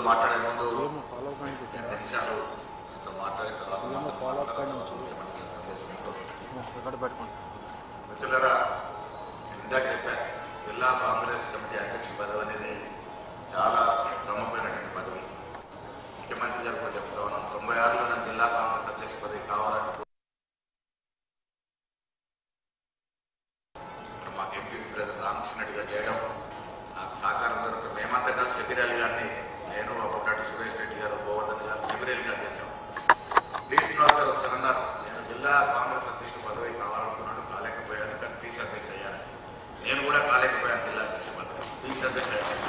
మాట్లాడే ముందు 2 నిమిషాలు మీతో మాట్లాడిన తర్వాత ముఖ్యమంత్రి సందేశం మిత్రులారా, ఇందాక చెప్పారు జిల్లా కాంగ్రెస్ కమిటీ అధ్యక్ష పదవి అనేది చాలా ప్రముఖమైనటువంటి పదవి. ముఖ్యమంత్రి గారు కూడా చెప్తా ఉన్నాం, 96లో నాకు జిల్లా కాంగ్రెస్ అధ్యక్ష పదవి కావాలంటే మాకు ఎంపీ ప్రెసిడెంట్ రామకృష్ణ రెడ్డి గారు చేయడం నాకు సహకారం దొరక మేమంతా కలిసి శబిరేల్ గారిని, నేను అప్పుడు సురేష్ రెడ్డి గారు, గోవర్ధన్ గారు శబిరేల్ గారు చేశాం. డి శ్రీనివాస్ గారు ఒకసారి అన్నారు, నేను జిల్లా కాంగ్రెస్ అధ్యక్షుడు పదవి కావాలనుకున్నాను, కాలేకపోయాను, కానీ పీసీ అధ్యక్షుడు అయ్యాను. నేను కూడా కాలేకపోయాను జిల్లా అధ్యక్ష పదవి, పీసీ అధ్యక్షుడు అయ్యాను.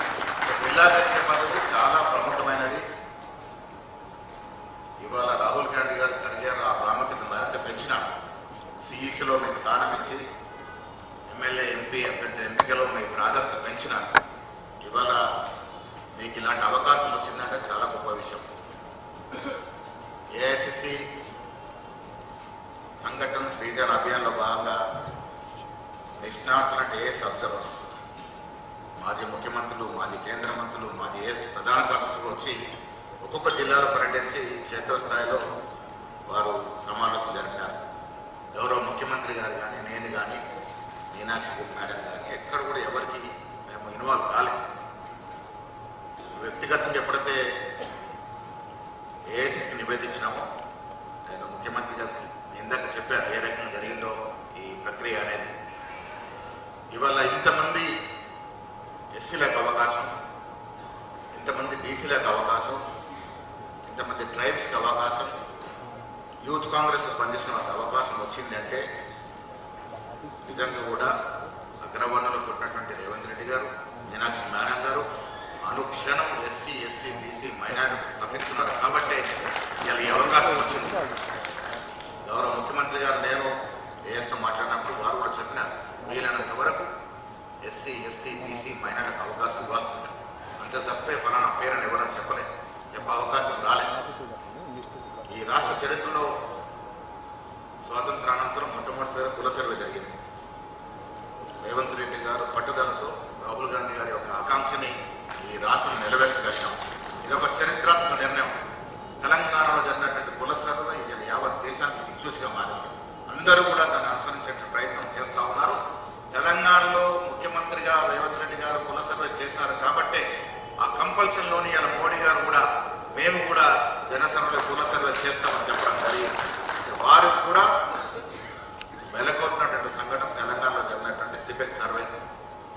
జిల్లా అధ్యక్ష పదవి చాలా ప్రముఖమైనది. ఇవాళ రాహుల్ గాంధీ గారి కరియర్ ఆ ప్రాముఖ్యత మరింత పెంచిన, సిఈసిలో మీకు స్థానం ఇచ్చి ఎమ్మెల్యే ఎంపీ అభ్యర్థి ఎంపికలో మీ ప్రాధాన్యత పెంచిన, ఇవాళ మీకు ఇలాంటి అవకాశం వచ్చిందంటే చాలా గొప్ప విషయం. ఏఐసిసి సంఘటన శ్రీజన్ అభియాన్లో భాగంగా నిష్ణాతులంటే ఏఎస్ అబ్జర్వర్స్, మాజీ ముఖ్యమంత్రులు, మాజీ కేంద్ర మంత్రులు, మాజీ ఏఎస్ ప్రధాన కార్యదర్శులు వచ్చి ఒక్కొక్క జిల్లాలో పర్యటించి క్షేత్రస్థాయిలో వారు సమావేశం జరిపినారు. గౌరవ ముఖ్యమంత్రి గారు కానీ, నేను కానీ, మీనాక్షి మేడం కానీ ఎక్కడ కూడా ఎవరికి మేము ఇన్వాల్వ్ కాలేదు. వ్యక్తిగతంగా ఎప్పుడైతే ఏఐసిసికి నివేదించినామో, నేను ముఖ్యమంత్రి గారికి ఇందాక చెప్పాను ఏ రకంగా జరిగిందో ఈ ప్రక్రియ అనేది. ఇవాళ ఇంతమంది ఎస్సీలకు అవకాశం, ఇంతమంది బీసీలకు అవకాశం, ఇంతమంది ట్రైబ్స్కి అవకాశం, యూత్ కాంగ్రెస్లో పనిచేసిన అవకాశం వచ్చింది అంటే నిజంగా కూడా అగ్రవర్ణంలో పుట్టినటువంటి రేవంత్ రెడ్డి గారు, మీనాక్షి మేడం గారు అనుక్షణం ఎస్సీ, ఎస్టీ, బీసీ, మైనారిటీస్ తప్పిస్తున్నారు కాబట్టి ఇలా ఈ అవకాశం వచ్చింది. గౌరవ ముఖ్యమంత్రి గారు నేను ఏఎస్తో మాట్లాడినప్పుడు వారు కూడా చెప్పినారు, వీలైనంత వరకు ఎస్సీ, ఎస్టీ, బీసీ, మైనారిటీకి అవకాశం ఇవ్వాల్సింది. అంతే తప్పే ఫలానా పేరని ఎవరని చెప్పే అవకాశం రాలేదు. ఈ రాష్ట్ర చరిత్రలో స్వాతంత్రానంతరం మొట్టమొదటిసారి కుల సర్వే జరిగింది. రేవంత్ రెడ్డి గారు పట్టుదలతో రాహుల్ గాంధీ గారి యొక్క ఆకాంక్షని ఈ రాష్ట్రం నెరవేర్చగలిగాం. ఇది ఒక చరిత్రాత్మక నిర్ణయం. తెలంగాణలో జరిగినటువంటి కుల సర్వే యావత్ దేశానికి దిక్సూచిగా మారింది. అందరూ కూడా దాన్ని అనుసరించే ప్రయత్నం చేస్తూ ఉన్నారు. తెలంగాణలో ముఖ్యమంత్రిగా రేవంత్ రెడ్డి గారు కుల సర్వే చేశారు కాబట్టి ఆ కంపల్షన్లోని ఇలా మోడీ గారు కూడా మేము కూడా జన సర్వే కుల సర్వే చేస్తామని చెప్పడం జరిగింది. వారికి కూడా వెలకొట్టినటువంటి సంఘటన తెలంగాణలో జరిగినటువంటి సిపెక్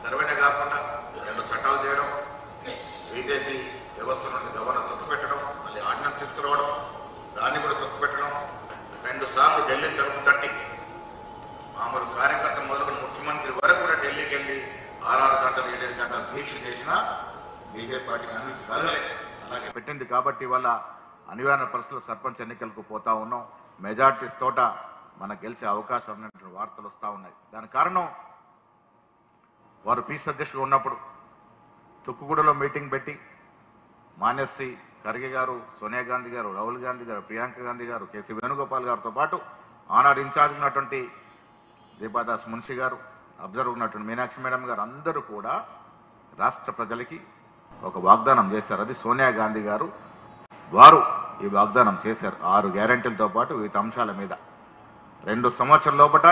సర్వేనే కాకుండా 2 చట్టాలు చేయడం, బీజేపీ వ్యవస్థ నుండి గవర్నర్ తొక్కుపెట్టడం, మళ్ళీ ఆర్డినెన్స్ తీసుకురావడం, దాన్ని కూడా తొక్కుపెట్టడం, 2 సార్లు ఢిల్లీ తలుపు తట్టి మామూలు కార్యకర్త మొదలుకొని ముఖ్యమంత్రి వరకు కూడా ఢిల్లీకి వెళ్ళి 6 గంటలు 7 గంటలు దీక్ష చేసినా బీజేపీ పార్టీకి అన్నిటి కలగలే అలాగే పెట్టింది. కాబట్టి వల్ల అనివార్య పరిస్థితుల్లో సర్పంచ్ ఎన్నికలకు పోతా ఉన్నాం. మెజార్టీస్ తోట మనకు గెలిచే అవకాశం ఉన్నటువంటి వార్తలు వస్తూ ఉన్నాయి. దానికి కారణం వారు పీసీ అధ్యక్షుడు ఉన్నప్పుడు తుక్కుగూడలో మీటింగ్ పెట్టి మాన్యశ్రీ ఖర్గే గారు, సోనియా గాంధీ గారు, రాహుల్ గాంధీ గారు, ప్రియాంక గాంధీ గారు, కేసీ వేణుగోపాల్ గారితో పాటు ఆనాడు ఇన్ఛార్జ్ ఉన్నటువంటి దీపాదాస్ మున్షి గారు, అబ్జర్వ్ ఉన్నటువంటి మీనాక్షి మేడం గారు అందరూ కూడా రాష్ట్ర ప్రజలకి ఒక వాగ్దానం చేశారు. అది సోనియా గాంధీ గారు వారు ఈ వాగ్దానం చేశారు. 6 గ్యారెంటీలతో పాటు వివిధ అంశాల మీద 2 సంవత్సరాల లోపల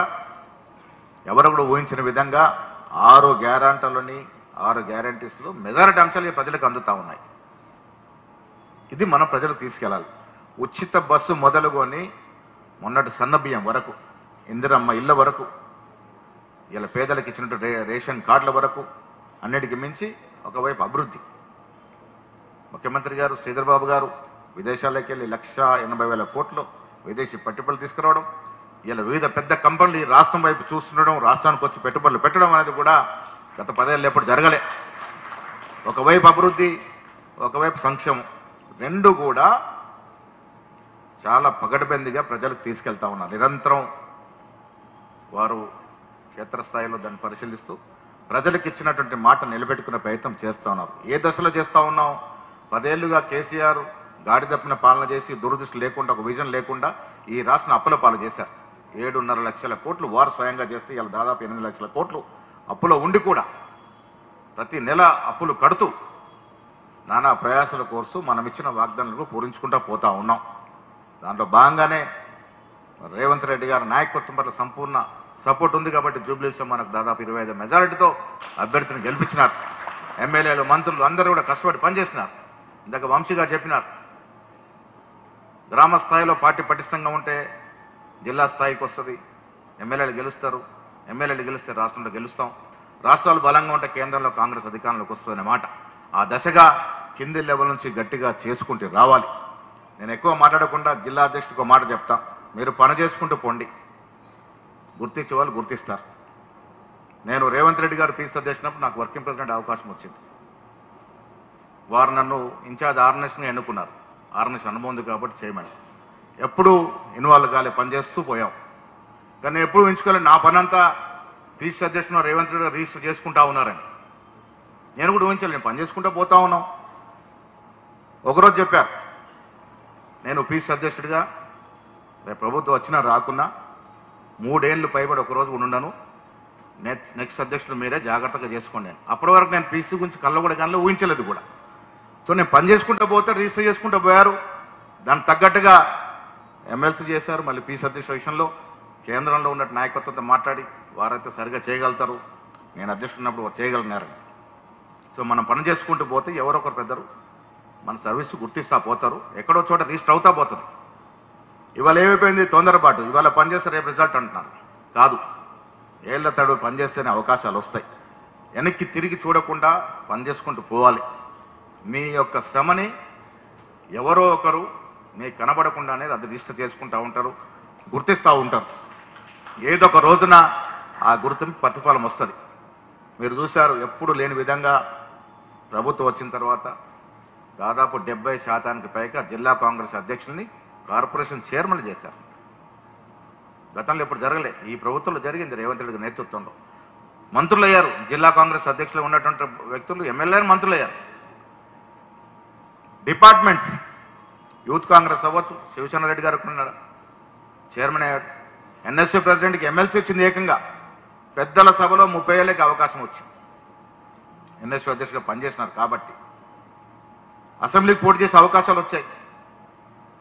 ఎవరు కూడా ఊహించిన విధంగా 6 గ్యారెంటీలని 6 గ్యారెంటీస్లో మెజారిటీ అంశాలు ప్రజలకు అందుతూ ఉన్నాయి. ఇది మనం ప్రజలకు తీసుకెళ్ళాలి. ఉచిత బస్సు మొదలుకొని మొన్నటి సన్నబియ్యం వరకు, ఇందిరమ్మ ఇళ్ళ వరకు, ఇలా పేదలకు ఇచ్చినట్టు రేషన్ కార్డుల వరకు, అన్నిటికీ మించి ఒకవైపు అభివృద్ధి. ముఖ్యమంత్రి గారు శ్రీధర్ బాబు గారు విదేశాలకు వెళ్ళి 1,80,000 కోట్లు విదేశీ పెట్టుబడులు తీసుకురావడం, ఇలా వివిధ పెద్ద కంపెనీలు ఈ రాష్ట్రం వైపు చూస్తుండడం, రాష్ట్రానికి వచ్చి పెట్టుబడులు పెట్టడం అనేది కూడా గత 10 ఏళ్ళు ఎప్పుడు జరగలే. ఒకవైపు అభివృద్ధి, ఒకవైపు సంక్షేమం, 2 కూడా చాలా పగడబందిగా ప్రజలకు తీసుకెళ్తా ఉన్నారు. నిరంతరం వారు క్షేత్రస్థాయిలో దాన్ని పరిశీలిస్తూ ప్రజలకు ఇచ్చినటువంటి మాట నిలబెట్టుకునే ప్రయత్నం చేస్తూ ఉన్నారు. ఏ దశలో చేస్తూ ఉన్నాం? 10 ఏళ్లుగా కేసీఆర్ గాడి తప్పిన పాలన చేసి దురదృష్టి లేకుండా, ఒక విజన్ లేకుండా ఈ రాష్ట్రం అప్పుల పాలు చేశారు. 7.5 లక్షల కోట్లు వారు స్వయంగా చేస్తే ఇలా దాదాపు 8 లక్షల కోట్లు అప్పులో ఉండి కూడా ప్రతి నెల అప్పులు కడుతూ నానా ప్రయాసాల కోర్సు మనం ఇచ్చిన వాగ్దానాలు పూరించుకుంటూ పోతా ఉన్నాం. దాంట్లో భాగంగానే రేవంత్ రెడ్డి గారి నాయకత్వం పట్ల సంపూర్ణ సపోర్ట్ ఉంది కాబట్టి జూబ్లీస్లో మనకు దాదాపు 25 మెజారిటీతో అభ్యర్థిని గెలిపించినారు. ఎమ్మెల్యేలు మంత్రులు అందరూ కూడా కష్టపడి పనిచేసినారు. ఇందాక వంశీ గారు చెప్పినారు, గ్రామ స్థాయిలో పార్టీ పటిష్టంగా ఉంటే జిల్లా స్థాయికి వస్తుంది, ఎమ్మెల్యేలు గెలుస్తారు, ఎమ్మెల్యేలు గెలిస్తే రాష్ట్రంలో గెలుస్తాం, రాష్ట్రాలు బలంగా ఉంటే కేంద్రంలో కాంగ్రెస్ అధికారంలోకి వస్తుందనే మాట ఆ దశగా కింది లెవెల్ నుంచి గట్టిగా చేసుకుంటూ రావాలి. నేను ఎక్కువ మాట్లాడకుండా జిల్లా అధ్యక్షుడికి ఒక మాట చెప్తా, మీరు పని చేసుకుంటూ పోండి, గుర్తించే వాళ్ళు గుర్తిస్తారు. నేను రేవంత్ రెడ్డి గారు పీస్ అధ్యక్షుడినప్పుడు నాకు వర్కింగ్ ప్రెసిడెంట్ అవకాశం వచ్చింది. వారు నన్ను ఇన్ఛార్జ్ ఆర్గనైజేషన్గా ఎన్నుకున్నారు. ఆర్గనైజేషన్ అనుభవం ఉంది కాబట్టి చేయమని ఎప్పుడు ఇన్వాల్వ్ కాలే, పనిచేస్తూ పోయాం. కానీ ఎప్పుడు ఎంచుకోలేదు నా పని అంతా పీసీ అధ్యక్షుడు రేవంత్ రెడ్డి గారు రిజిస్టర్ చేసుకుంటా ఉన్నారని. నేను కూడా ఊహించాలి, నేను పని చేసుకుంటూ పోతా ఉన్నాం. ఒకరోజు చెప్పారు, నేను పీసీ అధ్యక్షుడిగా రేపు ప్రభుత్వం వచ్చినా రాకున్నా 3 ఏళ్ళు పైబడి ఒకరోజు ఉండను, నెక్స్ట్ అధ్యక్షుడు మీరే జాగ్రత్తగా చేసుకోండి అని. అప్పటి వరకు నేను పీసీ గురించి కళ్ళ కూడా కానీ ఊహించలేదు కూడా. సో నేను పని చేసుకుంటూ పోతే రిజిస్టర్ చేసుకుంటూ పోయారు. దానికి తగ్గట్టుగా ఎమ్మెల్సీ చేశారు. మళ్ళీ పీసీ అధ్యక్షుల విషయంలో కేంద్రంలో ఉన్న నాయకత్వంతో మాట్లాడి వారైతే సరిగా చేయగలుగుతారు, నేను అధ్యక్షుడు వారు చేయగలిగినారని. సో మనం పని చేసుకుంటూ పోతే ఎవరొకరు పెద్దరు మన సర్వీస్ గుర్తిస్తా పోతారు, ఎక్కడో చోట రిజిస్టర్ అవుతా పోతుంది. ఇవాళ ఏమైపోయింది, తొందరపాటు, ఇవాళ పనిచేస్తే రేపు రిజల్ట్ అంటున్నారు. కాదు, ఏళ్ల తడు పనిచేస్తేనే అవకాశాలు వస్తాయి. వెనక్కి తిరిగి చూడకుండా పనిచేసుకుంటూ పోవాలి. మీ యొక్క శ్రమని ఎవరో ఒకరు మీకు కనబడకుండానే అది రిజిస్టర్ చేసుకుంటూ ఉంటారు, గుర్తిస్తూ ఉంటారు. ఏదో ఒక రోజున ఆ గుర్తింపు ప్రతిఫలం వస్తుంది. మీరు చూశారు, ఎప్పుడు లేని విధంగా ప్రభుత్వం వచ్చిన తర్వాత దాదాపు 70% పైగా జిల్లా కాంగ్రెస్ అధ్యక్షుల్ని కార్పొరేషన్ చైర్మన్ చేశారు. గతంలో ఎప్పుడు జరగలే, ఈ ప్రభుత్వంలో జరిగింది. రేవంత్ రెడ్డి నేతృత్వంలో మంత్రులు అయ్యారు. జిల్లా కాంగ్రెస్ అధ్యక్షులు ఉన్నటువంటి వ్యక్తులు ఎమ్మెల్యేలు మంత్రులు అయ్యారు. డిపార్ట్మెంట్స్ యూత్ కాంగ్రెస్ అవ్వచ్చు, శివసేన రెడ్డి గారు ఉన్నాడు, చైర్మన్ అయ్యాడు. ఎన్ఎస్యూ ప్రెసిడెంట్కి ఎమ్మెల్సీ వచ్చింది. ఏకంగా పెద్దల సభలో 30 ఏళ్ళకి అవకాశం వచ్చింది. ఎన్ఎస్యూ అధ్యక్షుడిగా పనిచేసినారు కాబట్టి అసెంబ్లీకి పోటీ చేసే అవకాశాలు వచ్చాయి.